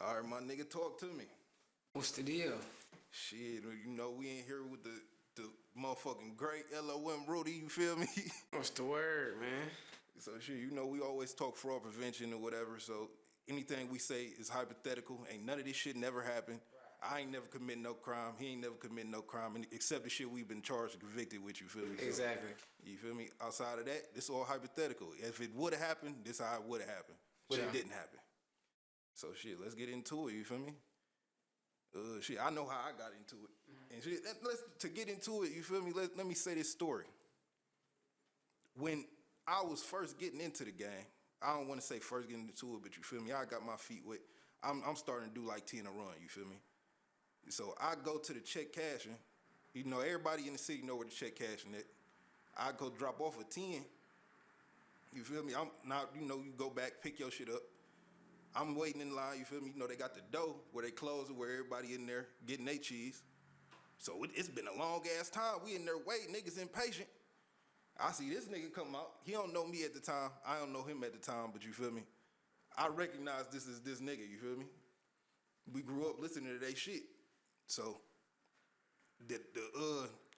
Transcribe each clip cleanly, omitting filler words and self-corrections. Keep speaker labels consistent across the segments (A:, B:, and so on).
A: All right, my nigga, talk to me.
B: What's the deal?
A: Shit, you know we in here with the motherfucking great LOM Rudy, you feel me?
B: What's the word, man?
A: So shit, you know we always talk fraud prevention or whatever, so anything we say is hypothetical. Ain't none of this shit never happened. I ain't never committed no crime. He ain't never committed no crime, except the shit we've been charged and convicted with, you feel me?
B: Exactly.
A: So, you feel me? Outside of that, this all hypothetical. If it would've happened, this how it would've happened. But
B: Sure.
A: It didn't happen. So shit, let's get into it, you feel me? Shit, I know how I got into it. And shit, to get into it, you feel me? Let me say this story. When I was first getting into the game, I don't want to say first getting into it, but you feel me? I got my feet wet. I'm starting to do like 10 a run, you feel me? So I go to the check cashing. You know, everybody in the city know where the check cashing at. I go drop off a 10. You feel me? I'm now, you know, you go back, pick your shit up. I'm waiting in line, you feel me? You know, they got the dough where they close it, where everybody in there getting their cheese. So it's been a long ass time. We in there waiting, niggas impatient. I see this nigga come out. He don't know me at the time. I don't know him at the time, but you feel me? I recognize this is this nigga, you feel me? We grew up listening to they shit. So the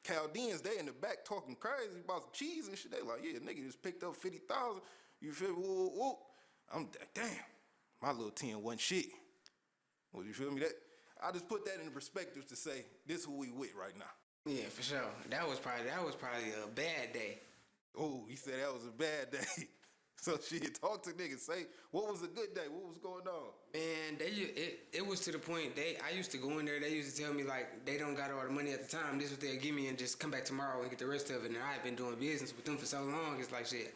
A: Chaldeans, they in the back talking crazy about some cheese and shit. They like, yeah, nigga just picked up 50,000. You feel me? Whoa, whoa. I'm like, damn, my little 10 wasn't shit. Well, you feel me? That I just put that in perspective to say this who we with right now.
B: Yeah, for sure. That was probably a bad day.
A: Oh, he said that was a bad day. So shit, talk to niggas. Say, what was a good day? What was going on?
B: Man, it was to the point I used to go in there. They used to tell me like they don't got all the money at the time. This is what they'll give me and just come back tomorrow and get the rest of it. And I had been doing business with them for so long. It's like shit.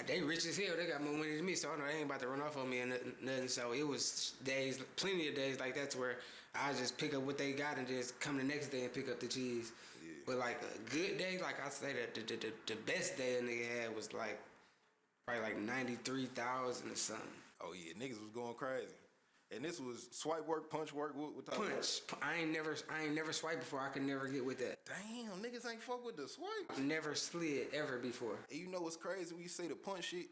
B: They rich as hell. They got more money than me, so I know they ain't about to run off on me or nothing. So it was days, plenty of days like that, to where I just pick up what they got and just come the next day and pick up the cheese. Yeah. But like a good day, like I say, that the best day a nigga had was like probably like 93,000 or something.
A: Oh yeah, niggas was going crazy. And this was swipe work, punch work, what type
B: punch. Of work? I ain't never swiped before. I could never get with that.
A: Damn, niggas ain't fuck with the swipe.
B: Never slid ever before.
A: And you know what's crazy when you say the punch shit?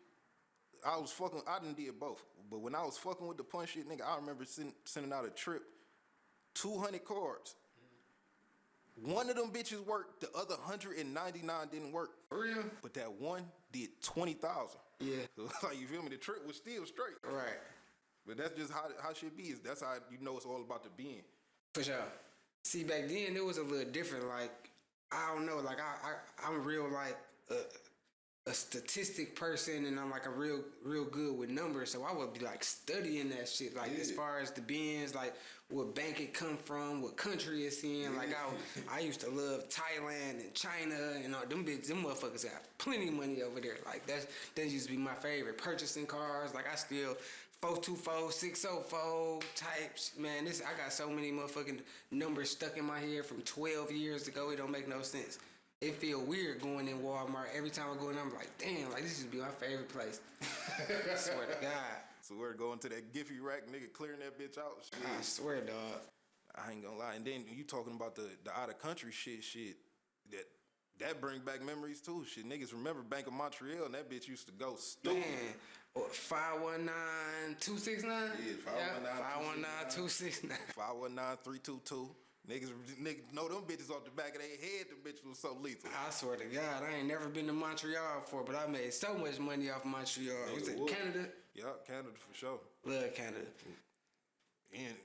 A: I done did both. But when I was fucking with the punch shit, nigga, I remember sending out a trip, 200 cards. One of them bitches worked, the other 199 didn't work.
B: For real?
A: But that one did 20,000.
B: Yeah.
A: So like, you feel me? The trip was still straight.
B: Right.
A: But that's just how shit be. That's how you know it's all about the being.
B: For sure. See, back then it was a little different. Like, I don't know. Like, I'm real like a statistic person, and I'm like a real good with numbers. So I would be like studying that shit. Like, as far as the bins, like what bank it come from, what country it's in. Like I used to love Thailand and China and all them motherfuckers got plenty of money over there. Like that used to be my favorite. Purchasing cars. Like I still 424, 604 types. Man, I got so many motherfucking numbers stuck in my head from 12 years ago. It don't make no sense. It feel weird going in Walmart. Every time I go in, I'm like, damn, like this used to be my favorite place. I swear to God.
A: So we're going to that Giphy rack, nigga, clearing that bitch out. Shit.
B: I swear, dog.
A: I ain't gonna lie. And then you talking about the out of country shit, that bring back memories too. Shit, niggas remember Bank of Montreal, and that bitch used to go stupid.
B: Man, 519-269?
A: Yeah,
B: 519-269.
A: 519-322. Niggas know them bitches off the back of their head. Them bitches was so lethal.
B: I swear to God, I ain't never been to Montreal before, but I made so much money off Montreal. Was it Canada?
A: Yeah, Canada for sure.
B: Love Canada.
A: And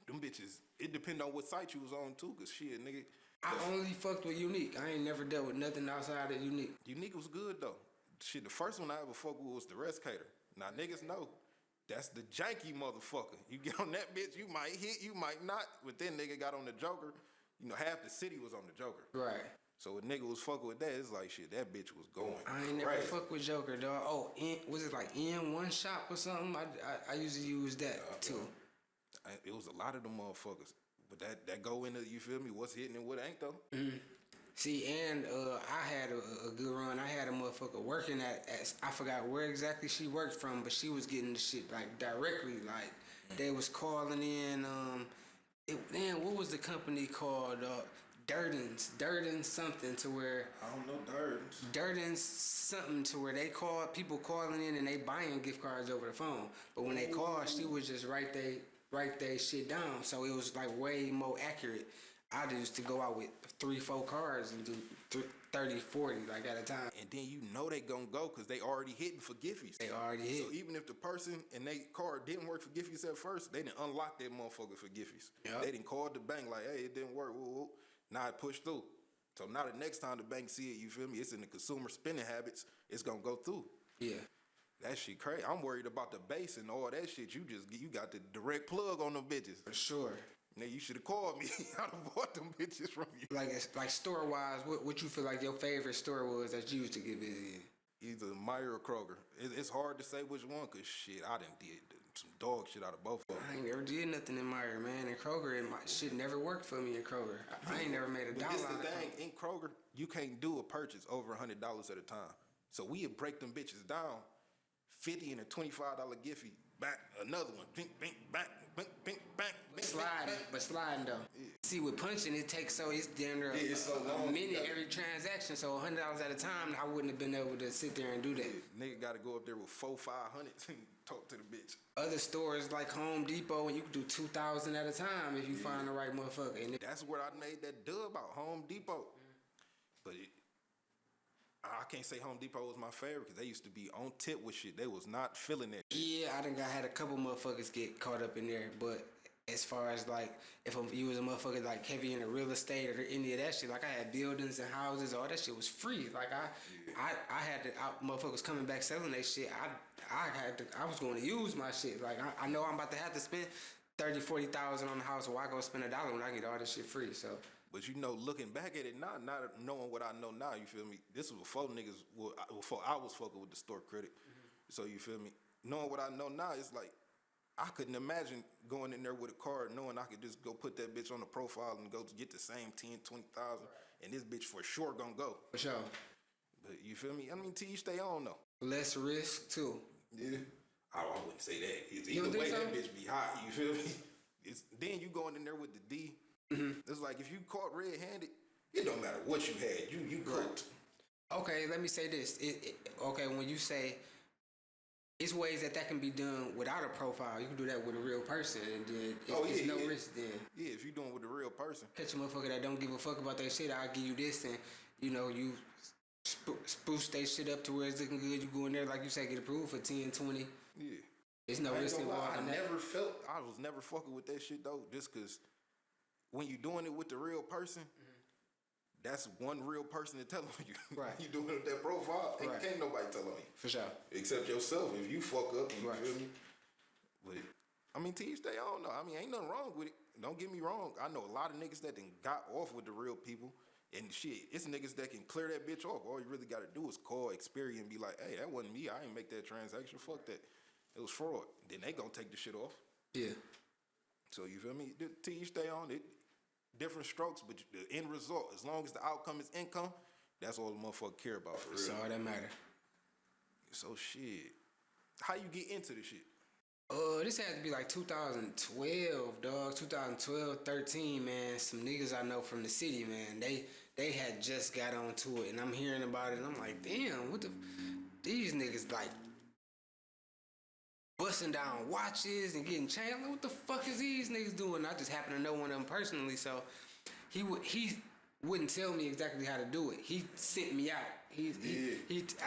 A: them bitches, it depend on what site you was on too, cause shit, nigga.
B: I only fucked with Unique. I ain't never dealt with nothing outside of Unique.
A: Unique was good though. Shit, the first one I ever fucked with was the Rescator. Now niggas know. That's the janky motherfucker. You get on that bitch, you might hit, you might not. But then nigga got on the Joker. You know, half the city was on the Joker.
B: Right.
A: So a nigga was fucking with that. It's like, shit, that bitch was going
B: I ain't never fuck with Joker, dog. Oh, was it like N1 shop or something? I used to use that too.
A: It was a lot of them motherfuckers. But that go into, you feel me, what's hitting and what ain't though.
B: Mm-hmm. See, and I had a good run. I had a motherfucker working at I forgot where exactly she worked from, but she was getting the shit like directly. Like they was calling in. What was the company called? Durden's something to where
A: I don't know
B: Durden's something to where they call people calling in and they buying gift cards over the phone. But when they called, she was just right there write that shit down, so it was like way more accurate. I used to go out with 3-4 cards and do 30, 40 like at a time.
A: And then you know they gonna go because they already hitting for Giffies.
B: They already hit.
A: So even if the person and they card didn't work for Giffies at first, they didn't unlock that motherfucker for Giffies.
B: Yep.
A: They didn't call the bank like, hey, it didn't work. Woo, woo. Now it pushed through. So now the next time the bank see it, you feel me? It's in the consumer spending habits. It's gonna go through.
B: Yeah.
A: That shit crazy. I'm worried about the base and all that shit. You got the direct plug on them bitches.
B: For sure.
A: Now you should have called me. I'd have bought them bitches from you.
B: Like store wise, what you feel like your favorite store was that you used to get visited?
A: Either Meyer or Kroger. It's hard to say which one, cause shit, I done did some dog shit out of both of them.
B: I ain't never did nothing in Meyer, man. In Kroger, shit never worked for me in Kroger. I ain't never made a
A: But
B: dollar.
A: this the thing, in Kroger, you can't do a purchase over $100 at a time. So we'd break them bitches down, 50 and a $25 Giffy, back another one, bink, bink, back, bink, bink, back, bink,
B: Sliding though. Yeah. See, with punching, it takes it's damn near a minute every transaction. So $100 at a time, I wouldn't have been able to sit there and do that.
A: Yeah. Nigga got to go up there with 400-500 and talk to the bitch.
B: Other stores like Home Depot, and you can do 2,000 at a time if you find the right motherfucker. And
A: that's where I made that dub out, Home Depot. But I can't say Home Depot was my favorite because they used to be on tip with shit. They was not feeling that.
B: Yeah, I had a couple motherfuckers get caught up in there, but as far as like if you was a motherfucker like heavy in the real estate or any of that shit, like I had buildings and houses, all that shit was free. Like I had to motherfuckers coming back selling that shit. I was going to use my shit. Like I know I'm about to have to spend 30,000-40,000 on the house, so why go spend $1 when I get all this shit free? So.
A: But you know, looking back at it now, not knowing what I know now, you feel me? This was before niggas, before I was fucking with the store critic. Mm-hmm. So you feel me? Knowing what I know now, it's like, I couldn't imagine going in there with a card knowing I could just go put that bitch on the profile and go to get the same 10, 20,000, and this bitch for sure gonna go.
B: For sure.
A: But you feel me? I mean, till you stay on though.
B: Less risk too.
A: Yeah. I wouldn't say that. It's either way, that bitch be hot, you feel me? Then you going in there with the D. Mm-hmm. It's like if you caught red-handed, it don't matter what you had, you cooked.
B: Okay, let me say this. Okay, when you say it's ways that can be done without a profile, you can do that with a real person, and then it's no risk then.
A: Yeah, if you doing it with a real person.
B: Catch a motherfucker that don't give a fuck about that shit, I'll give you this, and you spruce that shit up to where it's looking good. You go in there, like you say, get approved for 10, 20.
A: Yeah.
B: It's no risk involved in that.
A: I was never fucking with that shit though, just cause when you doing it with the real person, that's one real person to tell on you.
B: Right.
A: You doing it with that profile, can't nobody tell on you.
B: For sure.
A: Except yourself. If you fuck up, you feel me? But I mean, till you stay on though. I mean, ain't nothing wrong with it. Don't get me wrong. I know a lot of niggas that done got off with the real people. And shit, it's niggas that can clear that bitch off. All you really gotta do is call Experian and be like, hey, that wasn't me. I ain't make that transaction. Fuck that. It was fraud. Then they gonna take the shit off.
B: Yeah.
A: So you feel me? Till you stay on it. Different strokes, but the end result, as long as the outcome is income, that's all the motherfucker care about for real.
B: That's all that matter.
A: So shit. How you get into this shit?
B: This had to be like 2012, dog. 2012, 13, man. Some niggas I know from the city, man. They had just got onto it, and I'm hearing about it, and I'm like, damn, these niggas like busting down watches and getting chains. Like, what the fuck is these niggas doing? I just happen to know one of them personally, so he wouldn't tell me exactly how to do it. He sent me out.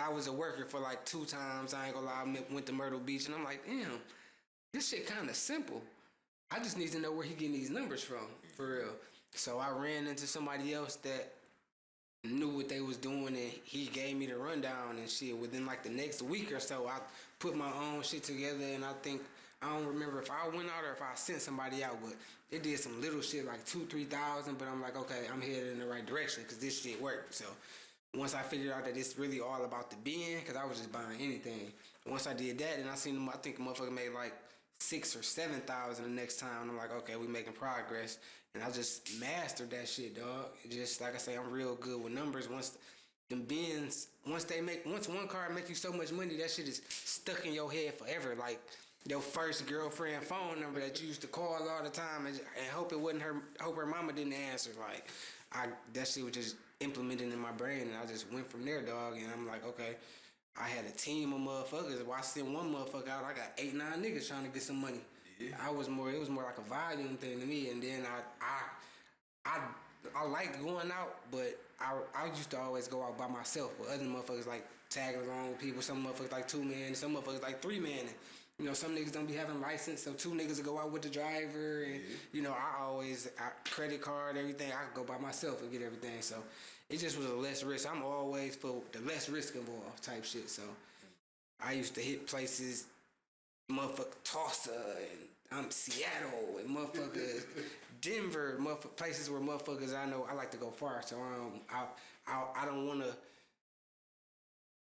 B: I was a worker for like 2 times. I ain't gonna lie. I went to Myrtle Beach, and I'm like, damn, this shit kind of simple. I just need to know where he getting these numbers from, for real. So I ran into somebody else that knew what they was doing, and he gave me the rundown and shit. Within like the next week or so, I put my own shit together, and I don't remember if I went out or if I sent somebody out, but they did some little shit like 2,000-3,000, but I'm like, okay, I'm headed in the right direction because this shit worked. So once I figured out that it's really all about the being, because I was just buying anything. Once I did that, and I seen them, I think a motherfucker made like 6,000 or 7,000 the next time. And I'm like, okay, we making progress. And I just mastered that shit, dog. Just like I say, I'm real good with numbers. Once one card make you so much money, that shit is stuck in your head forever. Like your first girlfriend phone number that you used to call all the time and hope it wasn't her, hope her mama didn't answer. Like that shit was just implemented in my brain, and I just went from there, dog. And I'm like, okay, I had a team of motherfuckers. If I send one motherfucker out, I got 8-9 niggas trying to get some money. It was more like a volume thing to me. And then I liked going out, but I used to always go out by myself. But other motherfuckers like tagging along with people. Some motherfuckers like 2 man, some motherfuckers like 3 man. And, you know, some niggas don't be having license, so 2 niggas will go out with the driver. And you know, credit card, everything. I could go by myself and get everything. So it just was a less risk. I'm always for the less risk involved type shit. So I used to hit places, motherfucker Tulsa and Seattle and motherfuckers Denver, places where motherfuckers I know I like to go far. So I don't want to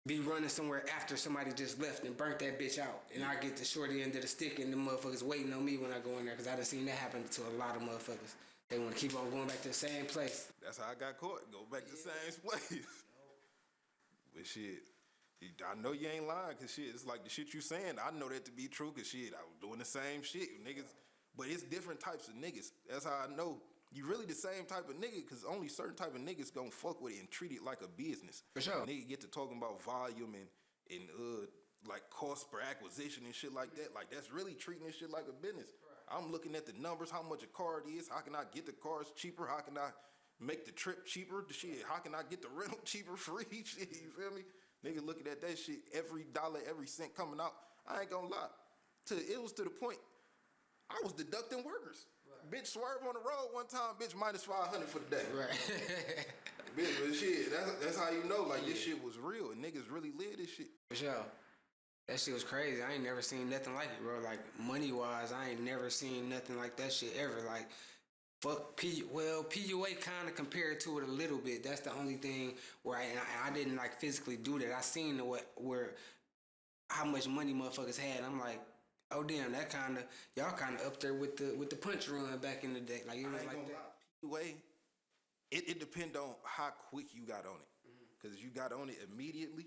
B: be running somewhere after somebody just left and burnt that bitch out, and I get the shorty end of the stick and the motherfuckers waiting on me when I go in there, because I done seen that happen to a lot of motherfuckers. They want to keep on going back to the same place.
A: That's how I got caught. Go back to the same place. But shit, I know you ain't lying, because shit, it's like the shit you saying, I know that to be true, because shit, I was doing the same shit. Niggas, but it's different types of niggas. That's how I know you really the same type of nigga, because only certain type of niggas gonna fuck with it and treat it like a business.
B: For sure.
A: Nigga get to talking about volume and like cost per acquisition and shit like that. Like that's really treating this shit like a business. Right. I'm looking at the numbers, how much a car it is, how can I get the cars cheaper, how can I make the trip cheaper, the shit, how can I get the rental cheaper, free, shit, you feel me? Nigga looking at that shit, every dollar, every cent coming out. I ain't gonna lie. It was to the point, I was deducting workers. Right. Bitch swerve on the road one time, bitch minus 500 for the day.
B: Right.
A: Bitch, but shit, that's how you know, like, this shit was real, and niggas really live this shit.
B: For sure. That shit was crazy. I ain't never seen nothing like it, bro. Like, money-wise, I ain't never seen nothing like that shit ever. Like, fuck PUA kind of compared to it a little bit. That's the only thing where I didn't, like, physically do that. I seen how much money motherfuckers had. I'm like, oh damn, that y'all kind of up there with the punch run back in the day. Like, it was like that.
A: PUA, it depend on how quick you got on it. Because if you got on it immediately,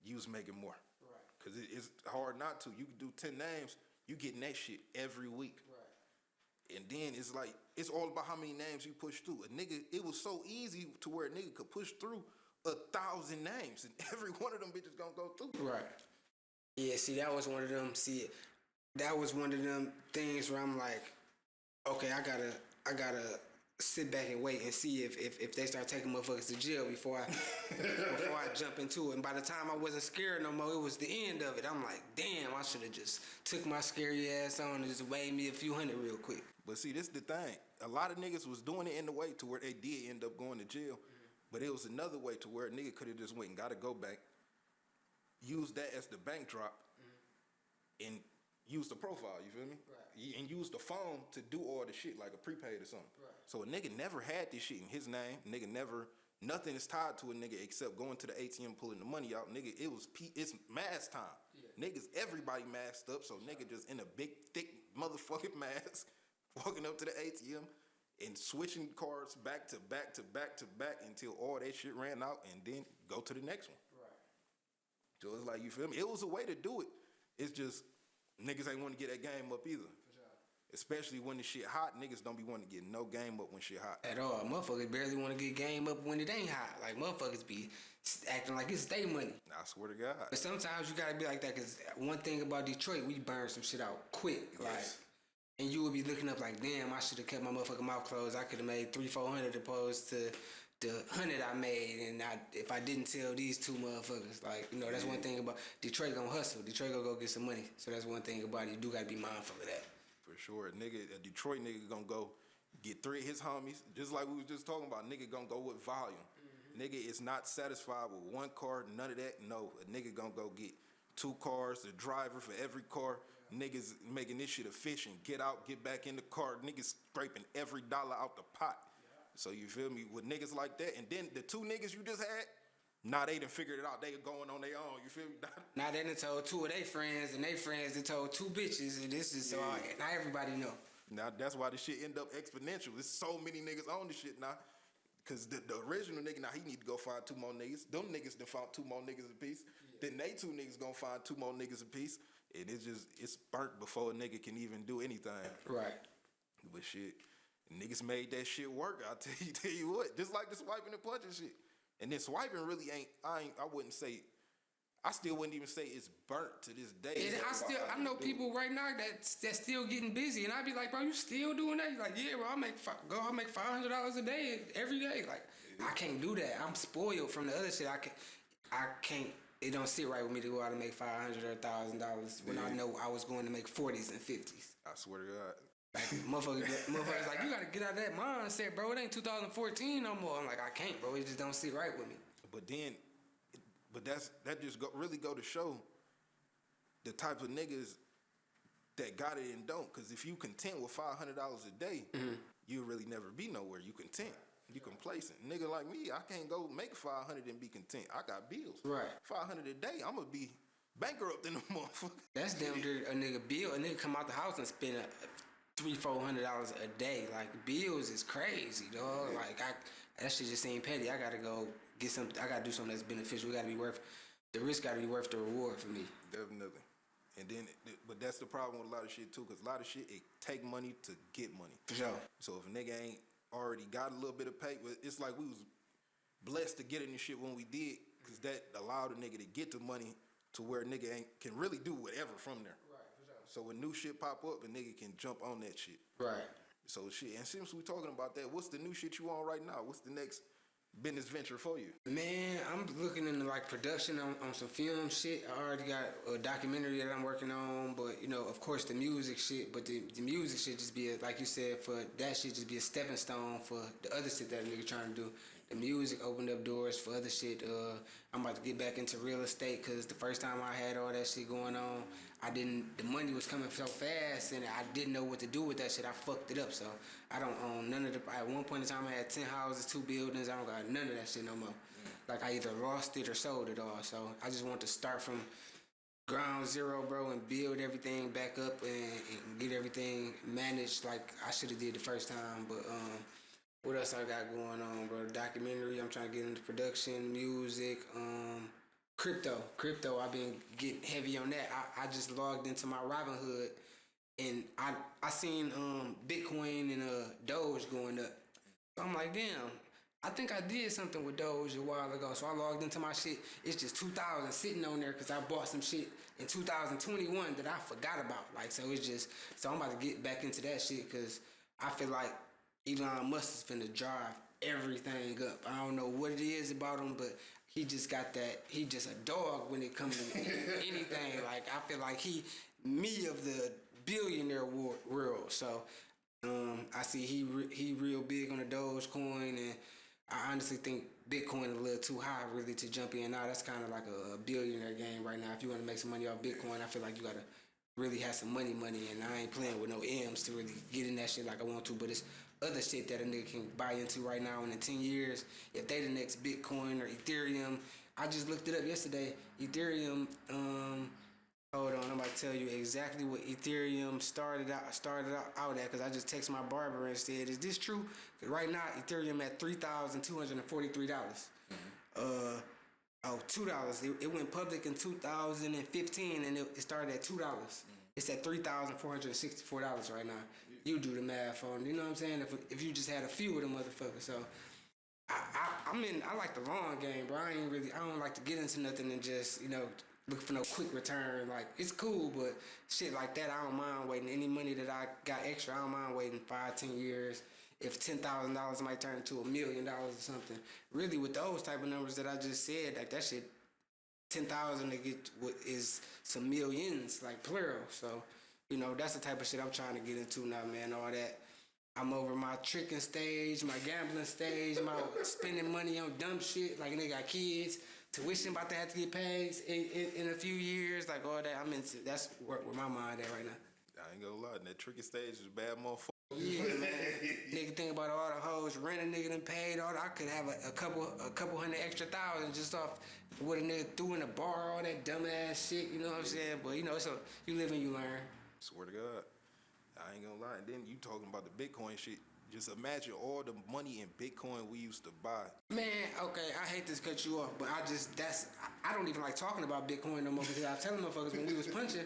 A: you was making more. Right. Because it's hard not to. You can do 10 names, you getting that shit every week. Right. And then it's like, it's all about how many names you push through. A nigga, it was so easy to where a nigga could push through 1,000 names, and every one of them bitches gonna go through.
B: Right. Yeah, see, that was one of them. That was one of them things where I'm like, okay, I gotta sit back and wait and see if they start taking motherfuckers to jail before I jump into it. And by the time I wasn't scared no more, it was the end of it. I'm like, damn, I should have just took my scary ass on and just weighed me a few hundred real quick.
A: But see, this is the thing. A lot of niggas was doing it in the way to where they did end up going to jail. But it was another way to where a nigga could have just went and got to go back, use that as the bank drop, and use the profile, you feel me? Right. And use the phone to do all the shit, like a prepaid or something. Right. So a nigga never had this shit in his name. Nigga never, nothing is tied to a nigga except going to the ATM, pulling the money out. Nigga, it's mask time. Yeah. Niggas, everybody masked up, so nigga just in a big, thick motherfucking mask, walking up to the ATM and switching cards back to back to back to back until all that shit ran out, and then go to the next one. Right. So it's like, you feel me? It was a way to do it. It's just, niggas ain't want to get that game up either. For sure. Especially when the shit hot, niggas don't be wanting to get no game up when shit hot.
B: At all. Motherfuckers barely want to get game up when it ain't hot. Like, motherfuckers be acting like it's their money.
A: I swear to God.
B: But sometimes you gotta be like that, because one thing about Detroit, we burn some shit out quick. Yes. Like, and you would be looking up like, damn, I should have kept my motherfucking mouth closed. I could have made 300-400 opposed to the 100 I made, and if I didn't tell these 2 motherfuckers, like, you know, that's one thing about Detroit gonna hustle. Detroit gonna go get some money. So that's one thing about it. You do gotta be mindful of that.
A: For sure. A Detroit nigga gonna go get 3 of his homies, just like we was just talking about. Nigga gonna go with volume. Nigga is not satisfied with 1 car, none of that. No, a nigga gonna go get 2 cars, the driver for every car. Niggas making this shit efficient. Get out, get back in the car. Niggas scraping every dollar out the pot. So you feel me? With niggas like that, and then the 2 niggas you just had, they done figured it out. They going on their own. You feel me?
B: Now they done told 2 of their friends, and they friends done told 2 bitches, and this is now everybody know.
A: Now that's why this shit end up exponential. There's so many niggas on this shit now. Cause the original nigga, now he need to go find 2 more niggas. Them niggas done found 2 more niggas a piece. Yeah. Then they 2 niggas gonna find 2 more niggas a piece. And it's burnt before a nigga can even do anything. Right. But shit, niggas made that shit work. I'll tell you what, just like the swiping and punching shit. And then swiping really I wouldn't say, I still wouldn't even say it's burnt to this day.
B: And I know people right now that's still getting busy, and I'd be like, bro, you still doing that? You're like, yeah, bro, I make $500 a day every day. Like, I can't do that. I'm spoiled from the other shit. I can't. It don't sit right with me to go out and make $500 or $1,000 when I know I was going to make 40s and 50s.
A: I swear to God.
B: Like, motherfuckers like, you gotta get out of that mindset, bro. It ain't 2014 no more. I'm like, I can't, bro. It just don't sit right with me.
A: But that just really go to show the type of niggas that got it and don't. Because if you content with $500 a day, you'll really never be nowhere. You content. You complacent. Nigga like me, I can't go make 500 and be content. I got bills.
B: Right.
A: 500 a day, I'm gonna be bankrupt in the motherfucker.
B: That's damn near a nigga come out the house and spend $300-400 a day. Like, bills is crazy, dog.
A: Yeah.
B: Like, that shit just ain't petty. I gotta go get something. I gotta do something that's beneficial. The risk gotta be worth the reward for me.
A: Definitely. And then, but that's the problem with a lot of shit too, because a lot of shit, it take money to get money.
B: For sure.
A: So if a nigga ain't already got a little bit of pay, it's like we was blessed to get in this shit when we did, because that allowed a nigga to get the money to where a nigga can really do whatever from there.
B: Right, for sure.
A: So when new shit pop up, a nigga can jump on that shit.
B: Right.
A: So shit, and since we talking about that, what's the new shit you on right now? What's the next business venture for you?
B: Man, I'm looking into like production on some film shit. I already got a documentary that I'm working on, but you know, of course, the music shit. But the music shit just be like you said, for that shit just be a stepping stone for the other shit that a nigga trying to do. The music opened up doors for other shit. I'm about to get back into real estate, because the first time I had all that shit going on, the money was coming so fast, and I didn't know what to do with that shit. I fucked it up, so I don't own none of at one point in time, I had 10 houses, 2 buildings. I don't got none of that shit no more. Like, I either lost it or sold it all. So I just want to start from ground zero, bro, and build everything back up and get everything managed like I should have did the first time. But what else I got going on, bro? Documentary, I'm trying to get into production, music, Crypto, I've been getting heavy on that. I just logged into my Robinhood, and I seen Bitcoin and Doge going up. So I'm like, damn, I think I did something with Doge a while ago. So I logged into my shit. It's just 2,000 sitting on there because I bought some shit in 2021 that I forgot about. Like, so I'm about to get back into that shit, because I feel like Elon Musk is finna drive everything up. I don't know what it is about him, but he just got that. He just a dog when it comes to anything. Like, I feel like me of the billionaire world. So I see he real big on the Dogecoin, and I honestly think Bitcoin a little too high really to jump in now. That's kind of like a billionaire game right now. If you want to make some money off Bitcoin, I feel like you gotta really have some money, and I ain't playing with no M's to really get in that shit like I want to. But it's other shit that a nigga can buy into right now, and in 10 years, if they the next Bitcoin or Ethereum. I just looked it up yesterday. Ethereum, hold on, I'm about to tell you exactly what Ethereum started out at, because I just texted my barber and said, is this true? Right now, Ethereum at $3,243. $2. It went public in 2015, and it started at $2. It's at $3,464 right now. You do the math on, you know what I'm saying? If you just had a few of them motherfuckers. So I like the long game, bro. I don't like to get into nothing and just, you know, look for no quick return. Like, it's cool, but shit like that, I don't mind waiting. Any money that I got extra, I don't mind waiting 5-10 years. If $10,000 might turn into $1 million or something. Really, with those type of numbers that I just said, like that shit, 10,000 to get is some millions, like plural. So, you know, that's the type of shit I'm trying to get into now, man. All that. I'm over my tricking stage, my gambling stage, my spending money on dumb shit. Like, they got kids, tuition about to have to get paid in a few years. Like, all that. That's where my mind at right now.
A: I ain't gonna lie, that tricky stage is bad motherfucker.
B: Yeah, man. Nigga think about all the hoes, rent a nigga done paid, all that. I could have a couple hundred extra thousand just off what a nigga threw in the bar, all that dumbass shit, you know what I'm saying? But, you know, so you live and you learn.
A: Swear to God. I ain't gonna lie. And then you talking about the Bitcoin shit. Just imagine all the money in Bitcoin we used to buy.
B: Man, okay, I hate to cut you off, but I don't even like talking about Bitcoin no more, because I was telling motherfuckers when we was punching,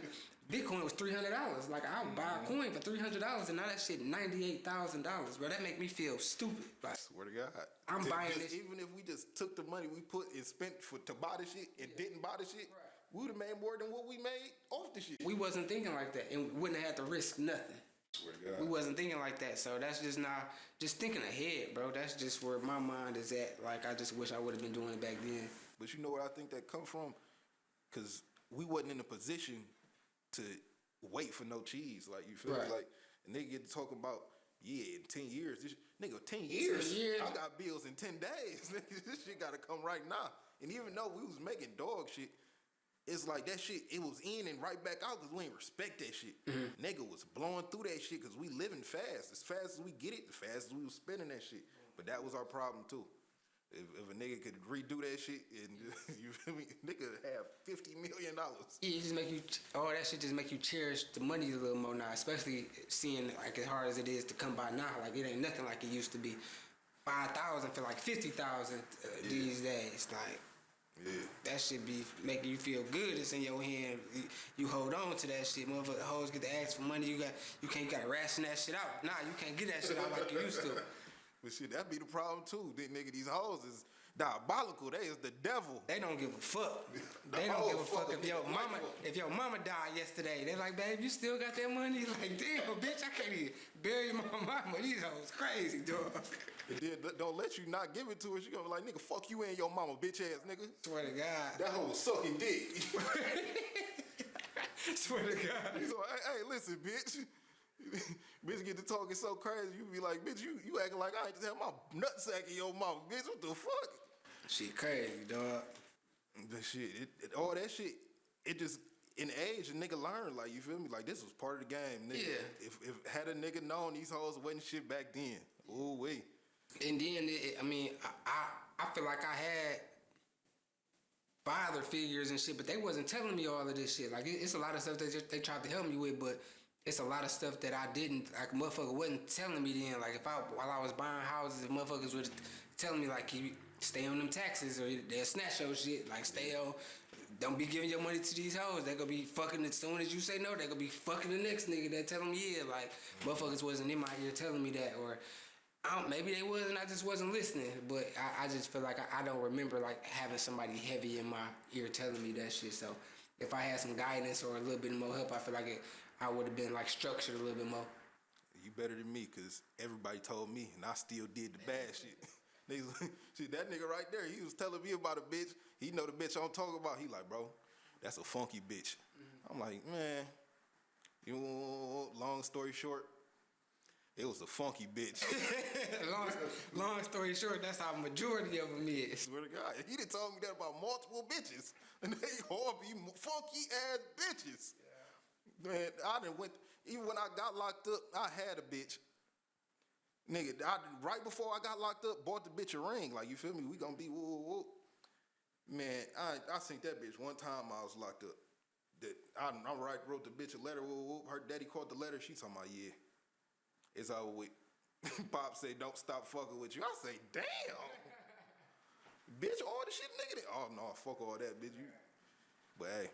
B: Bitcoin was $300. Like, I would buy a coin for $300, and now that shit $98,000, bro. That make me feel stupid. Like,
A: swear to God.
B: I'm buying this.
A: Even if we just took the money we put and spent to buy the shit and didn't buy the shit,
B: right.
A: we would have made more than what we made off the shit.
B: We wasn't thinking like that, and we wouldn't have had to risk nothing.
A: Swear to God.
B: We wasn't thinking like that, so that's just not just thinking ahead, bro. That's just where my mind is at. Like I just wish I would have been doing it back then.
A: But you know where I think that come from? Cause we wasn't in a position to wait for no cheese. Like you feel me?
B: Right.
A: Like a nigga get to talk about, yeah, in 10 years, this nigga 10 years.
B: Years.
A: I got bills in 10 days. This shit gotta come right now. And even though we was making dog shit, it's like that shit, it was in and right back out because we ain't respect that shit.
B: Mm-hmm.
A: Nigga was blowing through that shit because we living fast. As fast as we get it, as fast as we was spending that shit. But that was our problem too. If a nigga could redo that shit and you feel me, nigga have $50 million.
B: Yeah, it just make you all that shit just make you cherish the money a little more now, especially seeing like as hard as it is to come by now. Like it ain't nothing like it used to be. 5,000 for like 50,000 these days. Like that shit be making you feel good. It's in your hand. You hold on to that shit. Motherfucker hoes get to ask for money. You gotta ration that shit out. Nah, you can't get that shit out like you used to.
A: But shit, that be the problem too. Nigga, these hoes is diabolical. They is the devil.
B: They don't give a fuck. They don't give a fuck if your mama died yesterday. They like, babe, you still got that money? Like, damn, bitch, I can't even bury my mama. These hoes crazy, dog.
A: And then don't let you not give it to her. She gonna be like, nigga, fuck you and your mama, bitch ass nigga.
B: Swear to God.
A: That hoe was sucking dick.
B: Swear to God.
A: So, hey, listen, bitch. Bitch get to talking so crazy, you be like, bitch, you acting like I ain't just have my nutsack in your mouth, bitch. What the fuck?
B: Shit crazy, dog.
A: The shit, all that shit, it just in age, a nigga learned, like, you feel me? Like, this was part of the game, nigga.
B: Yeah.
A: If had a nigga known these hoes wasn't shit back then, ooh wee.
B: And then, I feel like I had father figures and shit, but they wasn't telling me all of this shit. Like, it's a lot of stuff that they tried to help me with, but it's a lot of stuff that I didn't, like, motherfucker wasn't telling me then. Like, while I was buying houses, if motherfuckers were telling me, like, you stay on them taxes or they'll snatch your shit. Like, stay on, don't be giving your money to these hoes. They gonna be fucking as soon as you say no, they gonna be fucking the next nigga that tell them yeah. Like, motherfuckers wasn't in my ear telling me that, or maybe they was and I just wasn't listening. But I just feel like I don't remember, like, having somebody heavy in my ear telling me that shit. So if I had some guidance or a little bit more help, I feel like I would have been, like, structured a little bit more.
A: You better than me, cause everybody told me, and I still did the bad shit. See, that nigga right there, he was telling me about a bitch. He know the bitch I'm talking about. He like, bro, that's a funky bitch. Mm-hmm. I'm like, man, long story short, it was a funky bitch.
B: long story short, that's how majority of them is.
A: Swear to God, he done told me that about multiple bitches, and they horrible, funky ass bitches. Yeah. Man, I done went. Even when I got locked up, I had a bitch. Nigga, right before I got locked up, bought the bitch a ring. Like, you feel me? We gonna be woo woo woo. Man, I seen that bitch one time I was locked up. I wrote the bitch a letter. Woo woo. Her daddy caught the letter. She talking about, yeah, it's over with. Pop say, don't stop fucking with you. I say, damn. Bitch, all the shit, nigga. Oh, no, fuck all that, bitch. But, hey,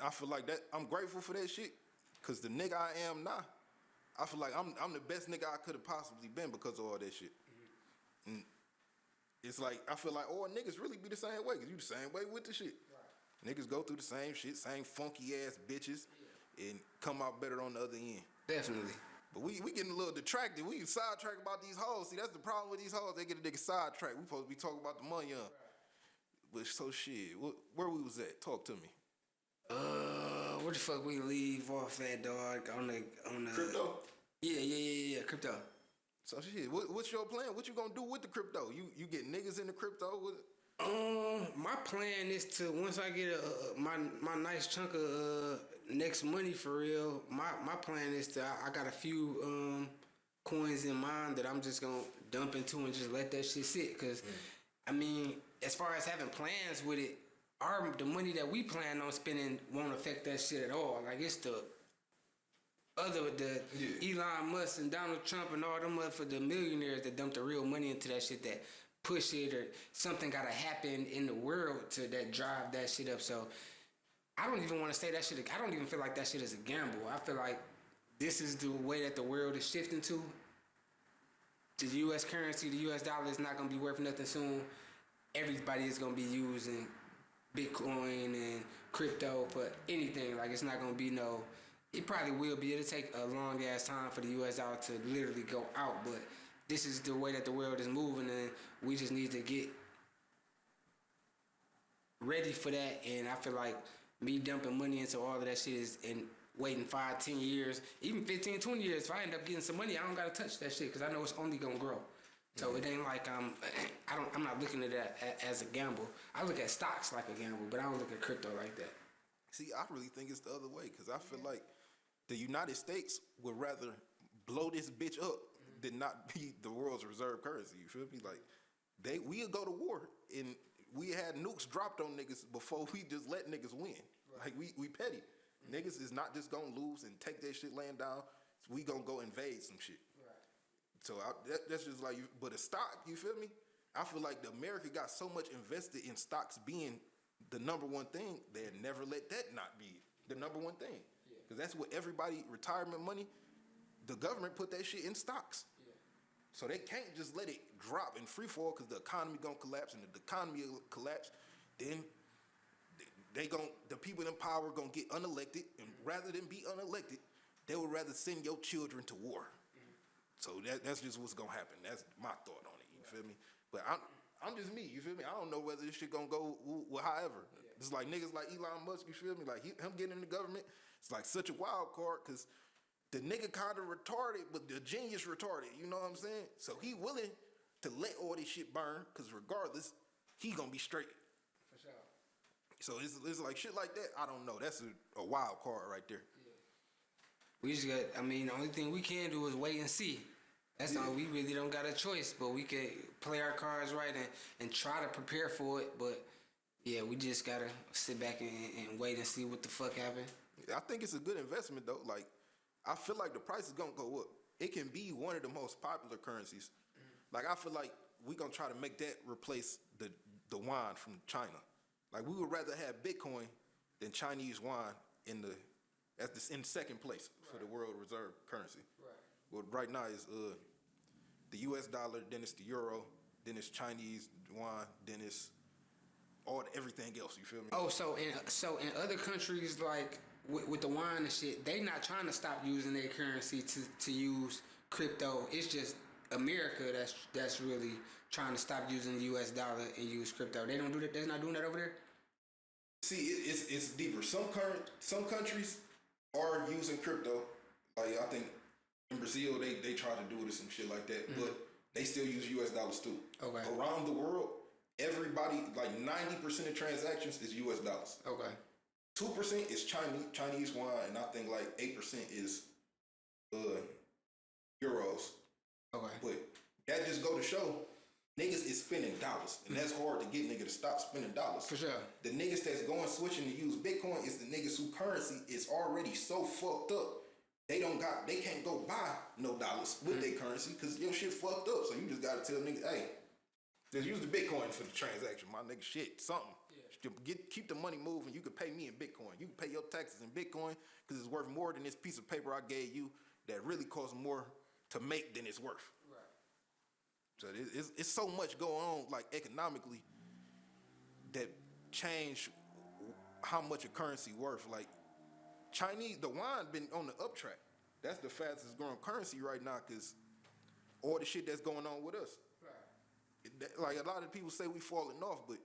A: I feel like that. I'm grateful for that shit, because the nigga I am now, I feel like I'm the best nigga I could have possibly been because of all that shit. Mm-hmm. And it's like, I feel like all niggas really be the same way, because you the same way with the shit. Right. Niggas go through the same shit, same funky ass bitches, and come out better on the other end.
B: Definitely.
A: But we getting a little detracted. We sidetracked about these hoes. See, that's the problem with these hoes. They get a nigga sidetracked. We supposed to be talking about the money, But so shit, where we was at? Talk to me.
B: Where the fuck we leave off at, dog? On the
A: crypto?
B: Yeah, crypto.
A: So shit, what's your plan? What you gonna do with the crypto? You get niggas in the crypto with it?
B: My plan is to, once I get my nice chunk of next money for real, my plan is to, I got a few coins in mind that I'm just gonna dump into and just let that shit sit. Cause I mean, as far as having plans with it, the money that we plan on spending won't affect that shit at all. Like, it's the Elon Musk and Donald Trump and all them for the millionaires that dump the real money into that shit, that push it, or something gotta happen in the world to that drive that shit up. So I don't even want to say that shit. I don't even feel like that shit is a gamble. I feel like this is the way that the world is shifting to. The U.S. currency, the U.S. dollar is not gonna be worth nothing soon. Everybody is gonna be using Bitcoin and crypto for anything. Like it's not gonna be no. It probably will be. It'll take a long ass time for the U.S. dollar to literally go out, but this is the way that the world is moving, and we just need to get ready for that. And I feel like me dumping money into all of that shit is and waiting 5, 10 years, even 15, 20 years. If I end up getting some money, I don't gotta touch that shit because I know it's only gonna grow. So it ain't like I'm not looking at that as a gamble. I look at stocks like a gamble, but I don't look at crypto like that.
A: See, I really think it's the other way because I feel like the United States would rather blow this bitch up than not be the world's reserve currency. You feel me? Like we'll go to war and we had nukes dropped on niggas before we just let niggas win. Right. Like we petty. Niggas is not just gonna lose and take that shit laying down. So we gonna go invade some shit. So that's just like, but a stock, you feel me? I feel like America got so much invested in stocks being the number one thing, they'd never let that not be the number one thing. Because that's what everybody, retirement money, the government put that shit in stocks. Yeah. So they can't just let it drop in free fall because the economy gonna collapse, and if the economy collapse, then the people in power gonna get unelected, and rather than be unelected, they would rather send your children to war. So that's just what's gonna happen. That's my thought on it. You feel me? But I'm just me. You feel me? I don't know whether this shit gonna go however. It's like niggas like Elon Musk. You feel me? Like him getting in the government. It's like such a wild card because the nigga kind of retarded, but the genius retarded. You know what I'm saying? So he willing to let all this shit burn because regardless, he gonna be straight.
B: For sure.
A: So it's like shit like that. I don't know. That's a wild card right there.
B: We just got. I mean, the only thing we can do is wait and see. That's all. We really don't got a choice, but we can play our cards right and try to prepare for it. But yeah, we just gotta sit back and wait and see what the fuck happen.
A: I think it's a good investment though. Like, I feel like the price is gonna go up. It can be one of the most popular currencies. Like, I feel like we gonna try to make that replace the yuan from China. Like, we would rather have Bitcoin than Chinese yuan in second place for the world reserve currency. Right. Well, right now is the U.S. dollar, then it's the euro, then it's Chinese yuan, then it's everything else. You feel me?
B: Oh, so in other countries like with the wine and shit, they not trying to stop using their currency to use crypto. It's just America that's really trying to stop using the U.S. dollar and use crypto. They don't do that. They're not doing that over there.
A: See, it's deeper. Some countries are using crypto. Like I think in Brazil they try to do it or some shit like that, but they still use U.S. dollars too.
B: Okay.
A: Around the world, everybody, like 90% of transactions is U.S. dollars.
B: Okay.
A: 2% is Chinese yuan, and I think like 8% is euros.
B: Okay.
A: But that just go to show niggas is spending dollars, and that's hard to get niggas to stop spending dollars.
B: For sure.
A: The niggas that's switching to use Bitcoin is the niggas whose currency is already so fucked up. They can't go buy no dollars with their currency because your shit fucked up. So you just gotta tell niggas, hey, just use the Bitcoin for the transaction, my nigga. Shit, something. Yeah. Keep the money moving. You can pay me in Bitcoin. You can pay your taxes in Bitcoin because it's worth more than this piece of paper I gave you that really costs more to make than it's worth. Right. So it's so much going on, like economically, that change how much a currency worth. Like the yuan been on the up track. That's the fastest growing currency right now because all the shit that's going on with us. Like a lot of people say we falling off, but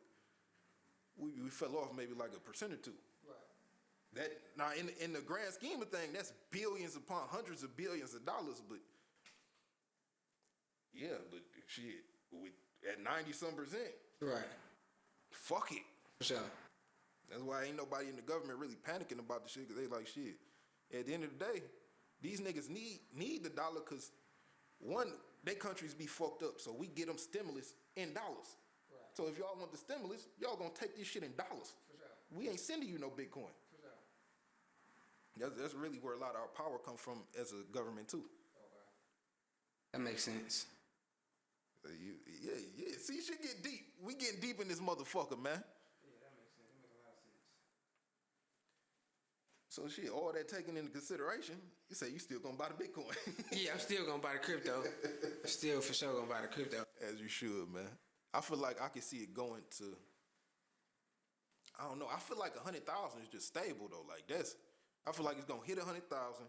A: we fell off maybe like 1% or 2%. Right. That now in the grand scheme of things, that's billions upon hundreds of billions of dollars. But yeah, but shit, at 90-some%. Right. Fuck it.
B: For sure.
A: That's why ain't nobody in the government really panicking about the shit because they like shit. At the end of the day, these niggas need the dollar because one, their countries be fucked up, so we get them stimulus in dollars. Right. So if y'all want the stimulus, y'all gonna take this shit in dollars. For sure. We ain't sending you no Bitcoin. For sure. That's really where a lot of our power comes from as a government too.
B: Okay. That makes sense.
A: Yeah. See, shit get deep. We getting deep in this motherfucker, man.
B: Yeah, that makes sense. That makes a lot of sense.
A: So shit, all that taken into consideration, you say you still gonna buy the Bitcoin.
B: Yeah, I'm still gonna buy the crypto. I'm still for sure gonna buy the crypto.
A: As you should, man. I feel like I can see it going to, I don't know. I feel like 100,000 is just stable though. Like I feel like it's gonna hit 100,000,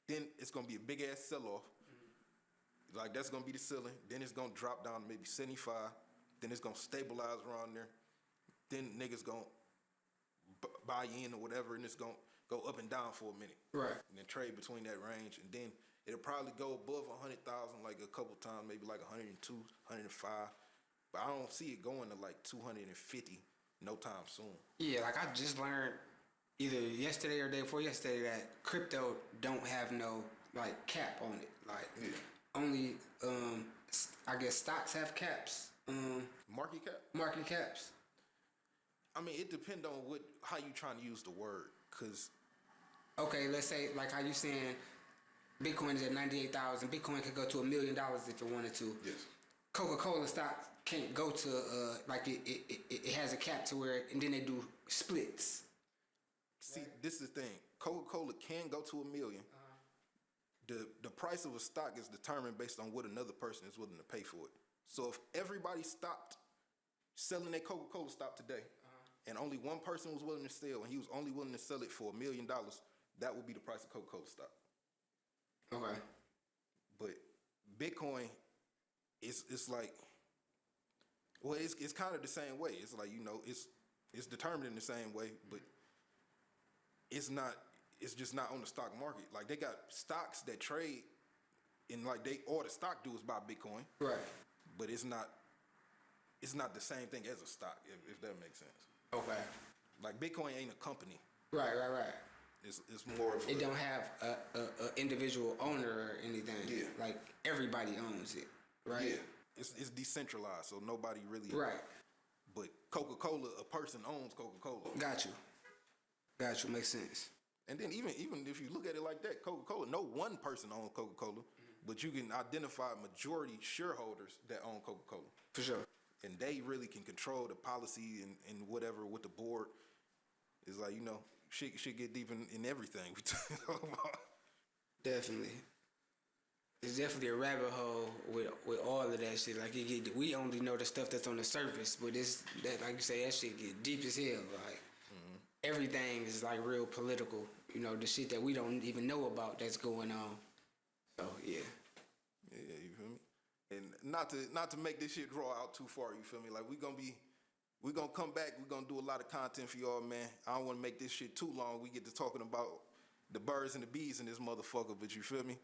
A: then it's gonna be a big ass sell off. Like that's gonna be the ceiling. Then it's gonna drop down to maybe 75. Then it's gonna stabilize around there. Then niggas gonna buy in or whatever, and it's gonna go up and down for a minute.
B: Right.
A: And then trade between that range, and then it'll probably go above 100,000 like a couple times, maybe like 102, 105. But I don't see it going to like 250 no time soon.
B: Yeah, like I just learned either yesterday or day before yesterday that crypto don't have no like cap on it. Like only I guess stocks have caps.
A: Market cap?
B: Market caps.
A: I mean, it depends on how you trying to use the word, cause.
B: Okay, let's say like how you saying Bitcoin is at 98,000. Bitcoin could go to $1 million if it wanted to.
A: Yes.
B: Coca-Cola stock can't go to like it has a cap to where, and then they do splits.
A: See, this is the thing. Coca-Cola can go to $1 million. The price of a stock is determined based on what another person is willing to pay for it. So if everybody stopped selling their Coca-Cola stock today, and only one person was willing to sell, and he was only willing to sell it for $1 million, that would be the price of Coca-Cola stock.
B: Okay.
A: But Bitcoin, it's like, well, it's kind of the same way. It's like, you know, it's determined in the same way, but it's just not on the stock market. Like they got stocks that trade, and like all the stock do is buy Bitcoin.
B: Right.
A: But it's not the same thing as a stock, if that makes sense.
B: Okay.
A: Like Bitcoin ain't a company.
B: Right.
A: It's more of
B: it don't have a individual owner or anything.
A: Yeah.
B: Like everybody owns it, right?
A: Yeah. It's decentralized, so nobody really.
B: Right.
A: But Coca-Cola, a person owns Coca-Cola.
B: Got you. Makes sense.
A: And then even if you look at it like that, Coca-Cola, no one person owns Coca-Cola, but you can identify majority shareholders that own Coca-Cola.
B: For sure.
A: And they really can control the policy and whatever with the board. It's like, you know, shit get deep in everything we talk about.
B: Definitely. It's definitely a rabbit hole with all of that shit. Like we only know the stuff that's on the surface, but that like you say, that shit get deep as hell. Like everything is like real political. You know, the shit that we don't even know about that's going on. So yeah.
A: Yeah, you feel me? And not to make this shit draw out too far, you feel me? Like we gonna come back, we're gonna do a lot of content for y'all, man. I don't wanna make this shit too long. We get to talking about the birds and the bees in this motherfucker, but you feel me?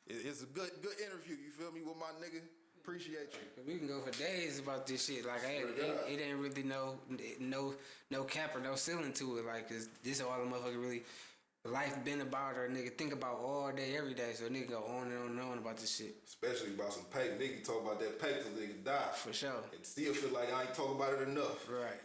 A: It's a good interview, you feel me, with my nigga. Appreciate you.
B: We can go for days about this shit. Like it ain't really no cap or no ceiling to it. Like this all the motherfucker really life been about or nigga think about all day, every day. So nigga go on and on and on about this shit.
A: Especially about some paper. Nigga talk about that paper till nigga die.
B: For sure.
A: And still feel like I ain't talking about it enough.
B: Right.